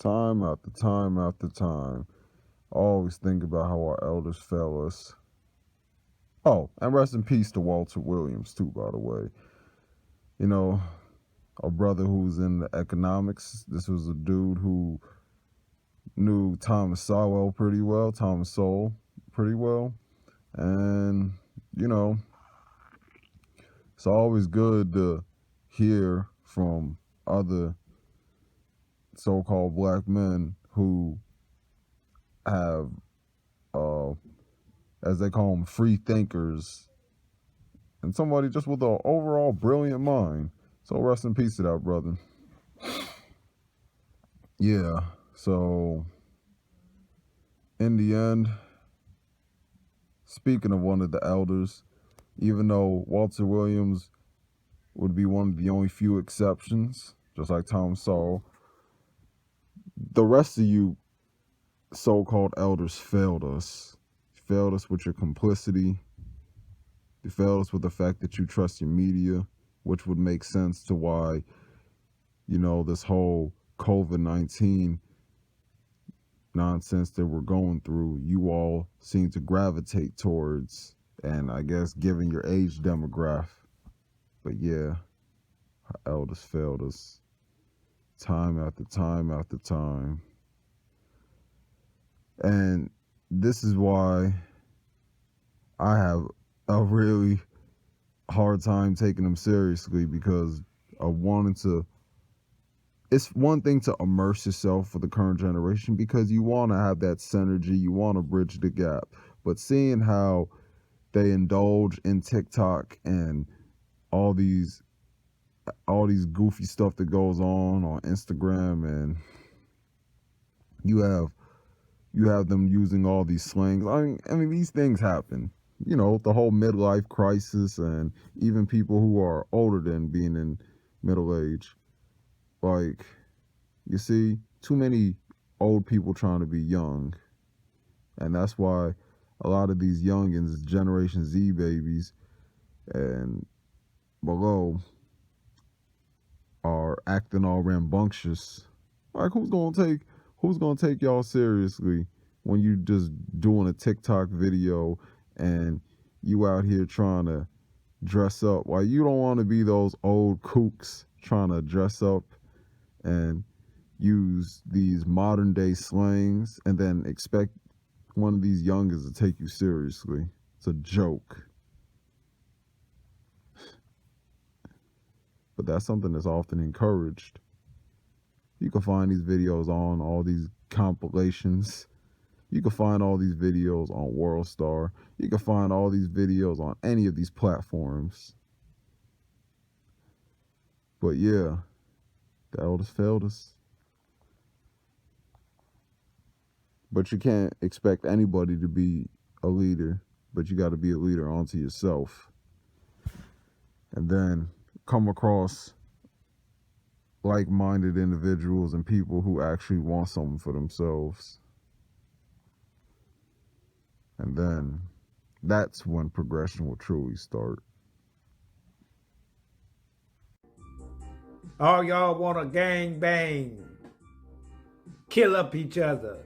Time after time after time. Always think about how our elders fail us. Oh, and rest in peace to Walter Williams, too, by the way. You know, a brother who's in the economics. This was a dude who knew Thomas Sowell pretty well, Thomas Sowell pretty well. And, you know, it's always good to hear from other so-called black men who have, as they call them, free thinkers, and somebody just with an overall brilliant mind. So rest in peace to that brother. Yeah, so in the end, speaking of one of the elders, even though Walter Williams would be one of the only few exceptions, just like Tom Sowell, the rest of you so-called elders failed us. You failed us with your complicity. You failed us with the fact that you trust your media, which would make sense to why, this whole COVID-19 nonsense that we're going through, you all seem to gravitate towards, and I guess given your age demographic. But yeah, our elders failed us time after time after time. And this is why I have a really hard time taking them seriously, because of wanting to. It's one thing to immerse yourself for the current generation because you want to have that synergy, you want to bridge the gap. But seeing how they indulge in TikTok and all these goofy stuff that goes on Instagram, and you have them using all these slangs. I mean these things happen. The whole midlife crisis, and even people who are older than being in middle age. Like, you see, too many old people trying to be young. And that's why a lot of these youngins, Generation Z babies and below, are acting all rambunctious. Like, who's gonna take y'all seriously when you just doing a TikTok video and you out here trying to dress up? Like, you don't want to be those old kooks trying to dress up and use these modern day slangs and then expect one of these youngers to take you seriously. It's a joke. But that's something that's often encouraged. You can find these videos on all these compilations. You can find all these videos on WorldStar. You can find all these videos on any of these platforms. But yeah, the elders failed us. But you can't expect anybody to be a leader, but you got to be a leader onto yourself. And then come across like-minded individuals and people who actually want something for themselves. And then that's when progression will truly start. All y'all want to gang bang, kill up each other,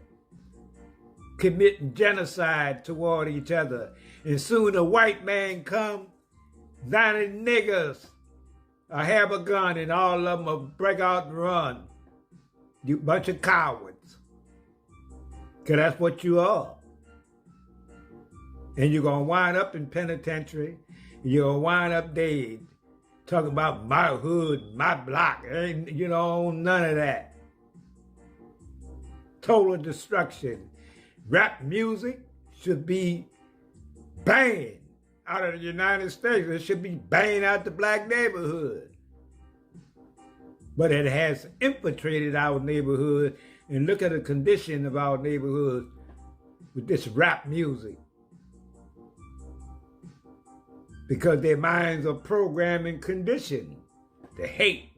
committing genocide toward each other. And soon a white man come, 90 niggas have a gun and all of them will break out and run. You bunch of cowards. Because that's what you are. And you're going to wind up in penitentiary. You're going to wind up dead. Talking about my hood, my block. Ain't, none of that. Total destruction. Rap music should be banned out of the United States. It should be banned out the black neighborhood. But it has infiltrated our neighborhood, and look at the condition of our neighborhood with this rap music. Because their minds are programmed and conditioned to hate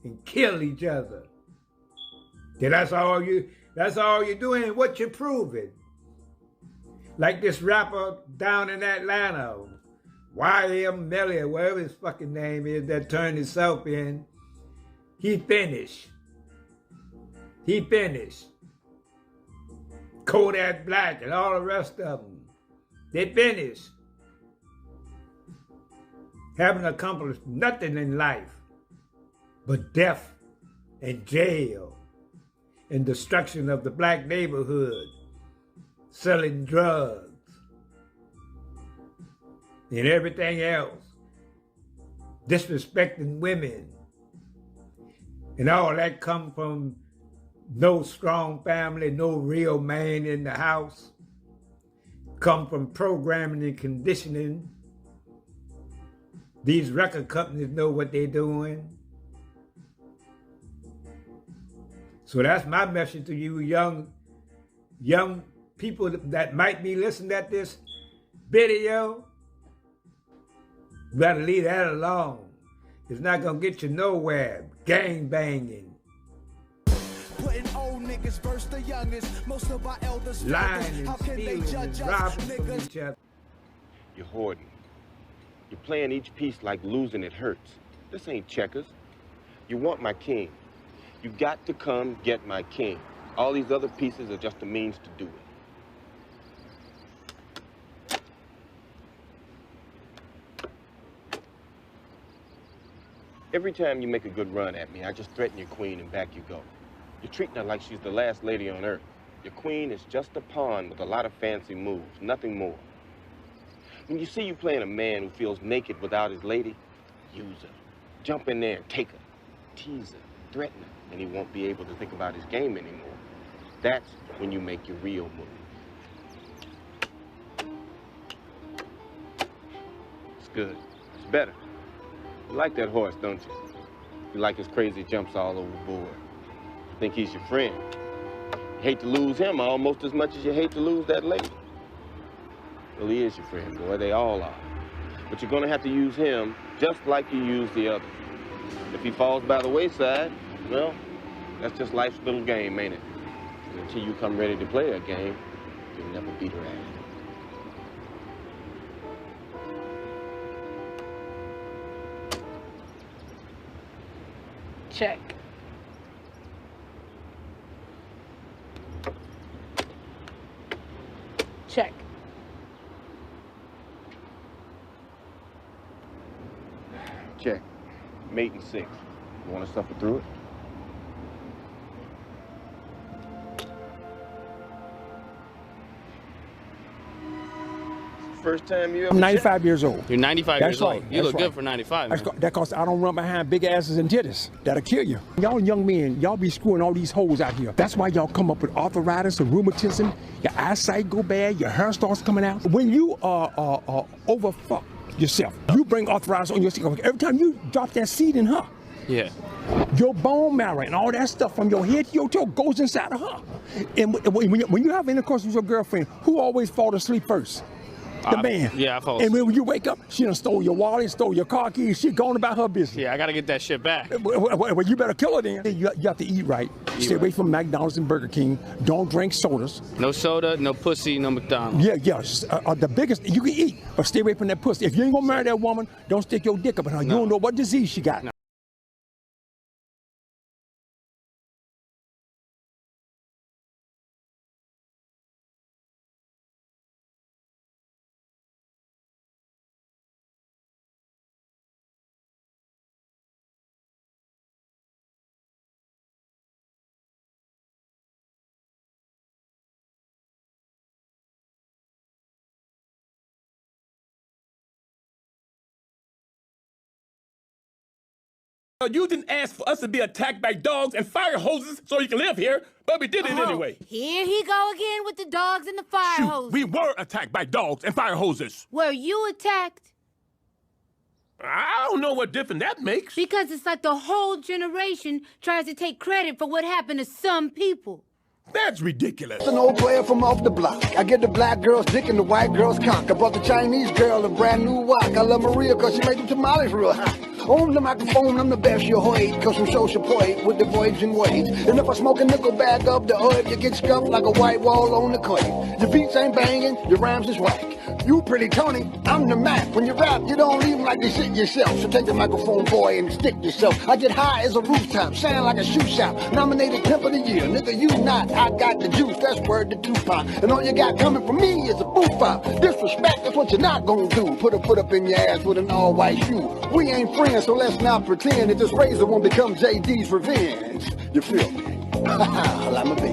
and kill each other. That's all you're doing and what you're proving. Like this rapper down in Atlanta, Y.M. Melly, whatever his fucking name is, that turned himself in, he finished. He finished. Kodak Black and all the rest of them. They finished. Having accomplished nothing in life but death and jail and destruction of the black neighborhood, selling drugs and everything else, disrespecting women. And all that come from no strong family, no real man in the house, come from programming and conditioning. These record companies know what they're doing. So that's my message to you young people that might be listening at this video. You better leave that alone. It's not gonna get you nowhere. Gang banging. Putting old niggas versus the youngest. Most of our elders Lying how and can they stealing judge and us, robbing from niggas? each other. You're hoarding. You're playing each piece like losing it hurts. This ain't checkers. You want my king. You got to come get my king. All these other pieces are just a means to do it. Every time you make a good run at me, I just threaten your queen and back you go. You're treating her like she's the last lady on earth. Your queen is just a pawn with a lot of fancy moves, nothing more. When you see you playing a man who feels naked without his lady, use her. Jump in there and take her. Tease her, threaten her, and he won't be able to think about his game anymore. That's when you make your real move. It's good. It's better. You like that horse, don't you? You like his crazy jumps all over the board. You think he's your friend. You hate to lose him almost as much as you hate to lose that lady. Well, he is your friend, boy. They all are. But you're gonna have to use him just like you use the other. If he falls by the wayside, well, that's just life's little game, ain't it? And until you come ready to play a game, you'll never beat her at it. Check. Check. Check. Mate and 6. You want to suffer through it? First time you ever I'm 95 years old. You're 95 That's years right. old. You That's look right. good for 95, man. That's because I don't run behind big asses and titties. That'll kill you. Y'all young men, y'all be screwing all these hoes out here. That's why y'all come up with arthritis and rheumatism. Your eyesight go bad. Your hair starts coming out. When you overfuck yourself, you bring arthritis on yourself. Every time you drop that seed in her, Yeah. your bone marrow and all that stuff from your head to your toe goes inside of her. And when you have intercourse with your girlfriend, who always fall asleep first? The man. Yeah, I fall And asleep. when you wake up, she done stole your wallet, stole your car keys, she gone about her business. Yeah, I gotta get that shit back. Well, you better kill her then. You have to eat right. Stay away from McDonald's and Burger King. Don't drink sodas. No soda, no pussy, no McDonald's. Yeah. The biggest, you can eat, but stay away from that pussy. If you ain't gonna marry that woman, don't stick your dick up in her. You don't know what disease she got. No. You didn't ask for us to be attacked by dogs and fire hoses so you can live here, but we did it anyway. Here he go again with the dogs and the fire Shoot, hoses. we were attacked by dogs and fire hoses. Were you attacked? I don't know what difference that makes. Because it's like the whole generation tries to take credit for what happened to some people. That's ridiculous. An old player from off the block. I get the black girl's dick and the white girl's cock. I brought the Chinese girl a brand new wok. I love Maria because she made the tamales real hot. On the microphone, I'm the best you heard, cause I'm so support with the voids and waves. And if I smoke a nickel bag up the hood, you get scuffed like a white wall on the clay. Your beats ain't banging, your rhymes is whack. You pretty Tony, I'm the Mac. When you rap, you don't even like to sit yourself. So take the microphone, boy, and stick yourself. I get high as a rooftop, sound like a shoe shop. Nominated Pimp of the Year, nigga, you not. I got the juice, that's word to Tupac. And all you got coming from me is a boof pop. Disrespect, that's what you're not gonna do. Put a foot up in your ass with an all-white shoe. We ain't friends, so let's not pretend that this razor won't become JD's revenge. You feel me? I'm a bitch.